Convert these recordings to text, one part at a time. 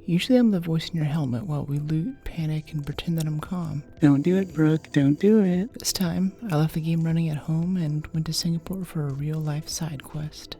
Usually I'm the voice in your helmet while we loot, panic, and pretend that I'm calm. Don't do it, Brooke. Don't do it. This time, I left the game running at home and went to Singapore for a real-life side quest.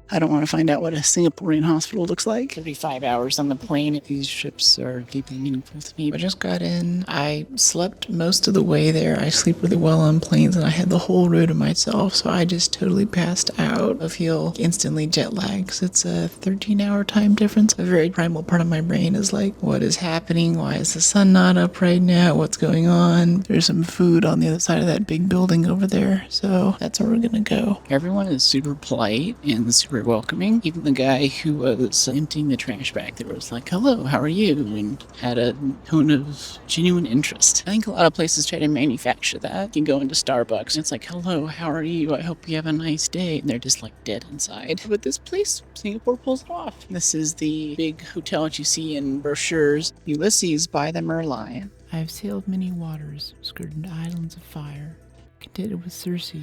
I don't want to find out what a Singaporean hospital looks like. 35 hours on the plane. These trips are deeply meaningful to me. I just got in. I slept most of the way there. I sleep really well on planes, and I had the whole row to myself, so I just totally passed out. I feel instantly jet lagged because it's a 13-hour time difference. A very primal part of my brain is like, what is happening? Why is the sun not up right now? What's going on? There's some food on the other side of that big building over there, so that's where we're gonna go. Everyone is super polite and super welcoming. Even the guy who was emptying the trash back there was like, hello, how are you? And had a tone of genuine interest. I think a lot of places try to manufacture that. You can go into Starbucks and it's like, hello, how are you? I hope you have a nice day. And they're just like dead inside. But this place, Singapore, pulls it off. This is the big hotel that you see in brochures. Ulysses by the Merlion. I've sailed many waters, skirted islands of fire, contended with Circe,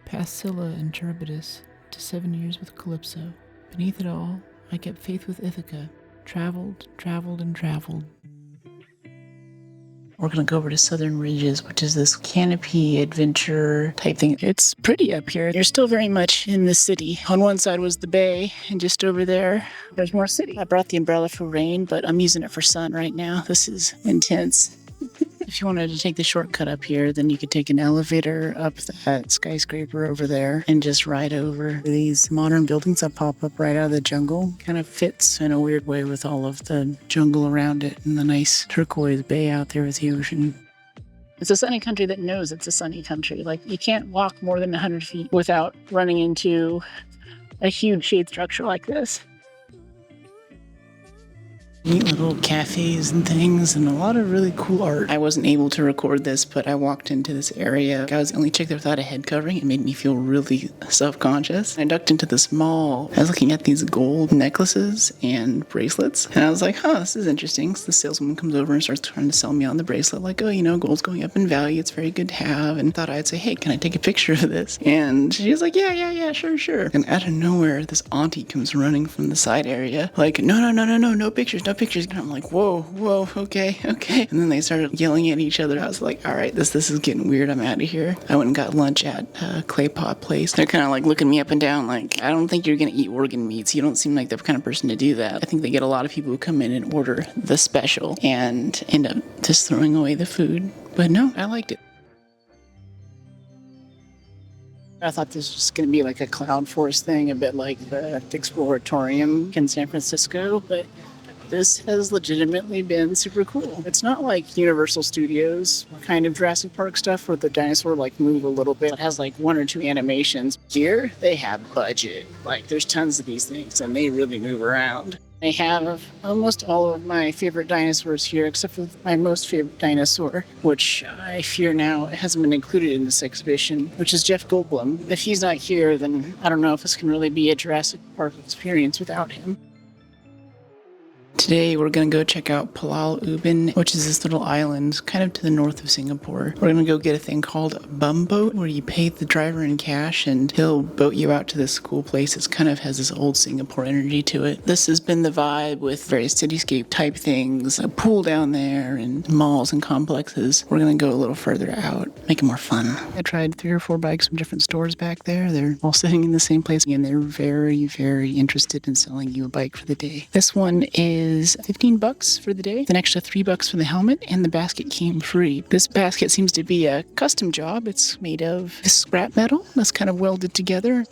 past Scylla and Charybdis, to 7 years with Calypso. Beneath it all, I kept faith with Ithaca, traveled, and traveled. We're gonna go over to Southern Ridges, which is this canopy adventure type thing. It's pretty up here. You're still very much in the city. On one side was the bay, and just over there, there's more city. I brought the umbrella for rain, but I'm using it for sun right now. This is intense. If you wanted to take the shortcut up here, then you could take an elevator up that skyscraper over there and just ride over these modern buildings that pop up right out of the jungle. Kind of fits in a weird way with all of the jungle around it and the nice turquoise bay out there with the ocean. It's a sunny country that knows it's a sunny country. Like, you can't walk more than 100 feet without running into a huge shade structure like this. Neat little cafes and things, and a lot of really cool art. I wasn't able to record this, but I walked into this area. I was the only chick there without a head covering. It made me feel really self-conscious. I ducked into this mall. I was looking at these gold necklaces and bracelets, and I was like, this is interesting. So the saleswoman comes over and starts trying to sell me on the bracelet, like, gold's going up in value. It's very good to have. And thought I'd say, hey, can I take a picture of this? And she was like, yeah, sure. And out of nowhere, this auntie comes running from the side area, like, no pictures. And I'm like, whoa, okay. And then they started yelling at each other. I was like, all right, this is getting weird. I'm out of here. I went and got lunch at a clay pot place. They're kind of like looking me up and down like, I don't think you're going to eat organ meats. You don't seem like the kind of person to do that. I think they get a lot of people who come in and order the special and end up just throwing away the food. But no, I liked it. I thought this was going to be like a Cloud Force thing, a bit like the Exploratorium in San Francisco, but this has legitimately been super cool. It's not like Universal Studios kind of Jurassic Park stuff where the dinosaur move a little bit. It has one or two animations. Here, they have budget. There's tons of these things and they really move around. I have almost all of my favorite dinosaurs here, except for my most favorite dinosaur, which I fear now hasn't been included in this exhibition, which is Jeff Goldblum. If he's not here, then I don't know if this can really be a Jurassic Park experience without him. Today we're going to go check out Pulau Ubin, which is this little island kind of to the north of Singapore. We're going to go get a thing called a bum boat where you pay the driver in cash and he'll boat you out to this cool place. It kind of has this old Singapore energy to it. This has been the vibe with various cityscape type things, a pool down there and malls and complexes. We're going to go a little further out, make it more fun. I tried 3 or 4 bikes from different stores back there. They're all sitting in the same place and they're very, very interested in selling you a bike for the day. This one is $15 for the day, an extra $3 for the helmet, and the basket came free. This basket seems to be a custom job. It's made of scrap metal that's kind of welded together.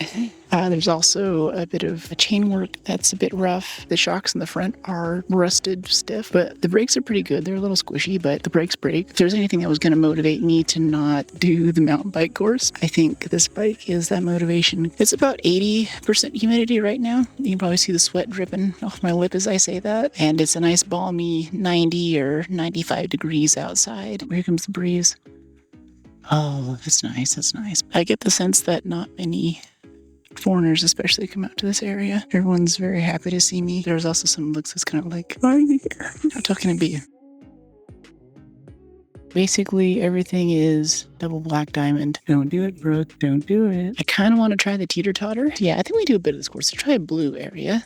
There's also a bit of chain work that's a bit rough. The shocks in the front are rusted stiff, but the brakes are pretty good. They're a little squishy, but the brakes break. If there's anything that was going to motivate me to not do the mountain bike course, I think this bike is that motivation. It's about 80% humidity right now. You can probably see the sweat dripping off my lip as I say that. And it's a nice balmy 90 or 95 degrees outside. Here comes the breeze. Oh, that's nice. I get the sense that not many foreigners especially come out to this area. Everyone's very happy to see me. There's also some looks that's kind of like, how tall can it be? Basically, everything is double black diamond. Don't do it, Brooke. Don't do it. I kind of want to try the teeter-totter. Yeah, I think we do a bit of this course. So try a blue area.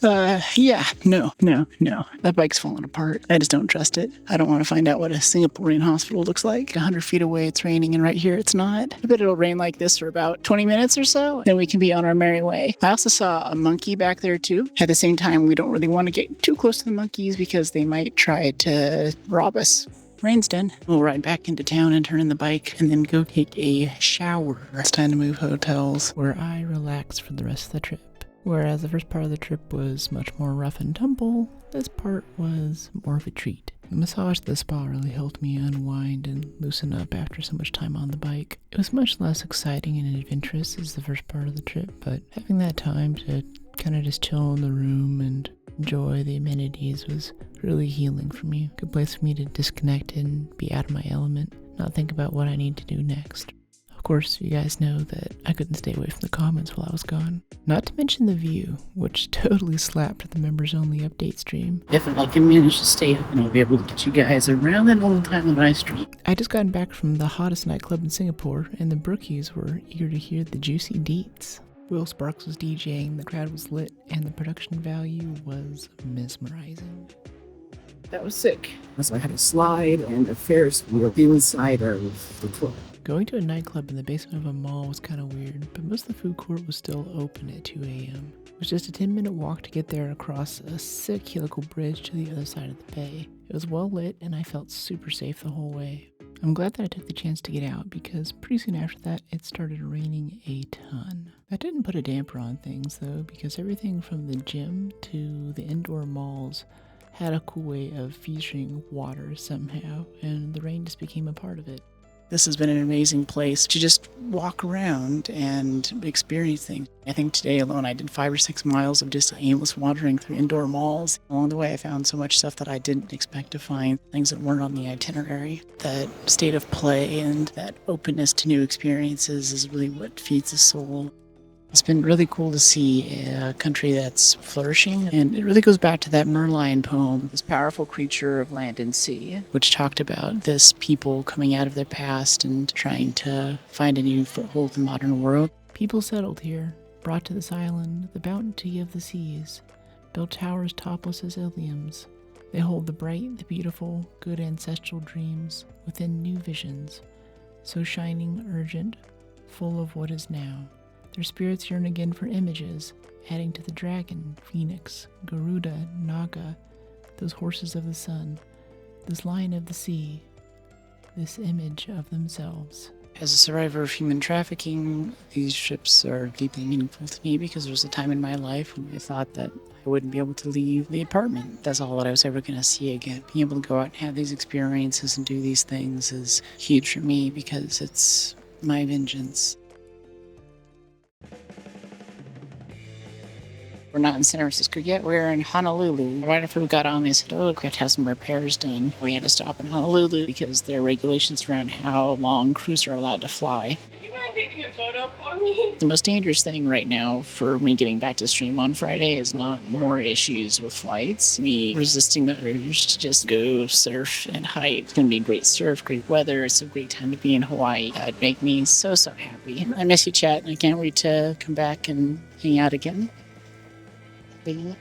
Yeah. No. That bike's falling apart. I just don't trust it. I don't want to find out what a Singaporean hospital looks like. 100 feet away, it's raining, and right here, it's not. I bet it'll rain like this for about 20 minutes or so. Then we can be on our merry way. I also saw a monkey back there, too. At the same time, we don't really want to get too close to the monkeys because they might try to rob us. Rain's done. We'll ride back into town and turn in the bike and then go take a shower. It's time to move hotels where I relax for the rest of the trip. Whereas the first part of the trip was much more rough and tumble, this part was more of a treat. The massage at the spa really helped me unwind and loosen up after so much time on the bike. It was much less exciting and adventurous as the first part of the trip, but having that time to kind of just chill in the room and enjoy the amenities was really healing for me. Good place for me to disconnect and be out of my element, not think about what I need to do next. Of course, you guys know that I couldn't stay away from the comments while I was gone. Not to mention the view, which totally slapped the members-only update stream. If I can manage to stay up, and I'll be able to get you guys around that whole time that I stream. I just gotten back from the hottest nightclub in Singapore, and the brookies were eager to hear the juicy deets. Will Sparks was DJing, the crowd was lit, and the production value was mesmerizing. That was sick. So I had a slide and a Ferris wheel inside of the club. Going to a nightclub in the basement of a mall was kind of weird, but most of the food court was still open at 2 a.m. It was just a 10-minute walk to get there across a sick helical bridge to the other side of the bay. It was well lit, and I felt super safe the whole way. I'm glad that I took the chance to get out, because pretty soon after that, it started raining a ton. That didn't put a damper on things, though, because everything from the gym to the indoor malls had a cool way of featuring water somehow, and the rain just became a part of it. This has been an amazing place to just walk around and experience things. I think today alone I did 5 or 6 miles of just aimless wandering through indoor malls. Along the way I found so much stuff that I didn't expect to find, things that weren't on the itinerary. That state of play and that openness to new experiences is really what feeds the soul. It's been really cool to see a country that's flourishing, and it really goes back to that Merlion poem, this powerful creature of land and sea, which talked about this people coming out of their past and trying to find a new foothold in the modern world. People settled here, brought to this island the bounty of the seas, built towers topless as Iliums. They hold the bright, the beautiful, good ancestral dreams within new visions, so shining, urgent, full of what is now. Their spirits yearn again for images, adding to the dragon, phoenix, Garuda, Naga, those horses of the sun, this lion of the sea, this image of themselves. As a survivor of human trafficking, these trips are deeply meaningful to me because there was a time in my life when I thought that I wouldn't be able to leave the apartment. That's all that I was ever going to see again. Being able to go out and have these experiences and do these things is huge for me because it's my vengeance. We're not in San Francisco yet, we're in Honolulu. Right after we got on, they said, we have to have some repairs done. We had to stop in Honolulu because there are regulations around how long crews are allowed to fly. You mind taking a photo for me? The most dangerous thing right now for me getting back to stream on Friday is not more issues with flights. Me resisting the urge to just go surf and hike. It's going to be great surf, great weather. It's a great time to be in Hawaii. That'd make me so happy. I miss you, chat, and I can't wait to come back and hang out again. Really?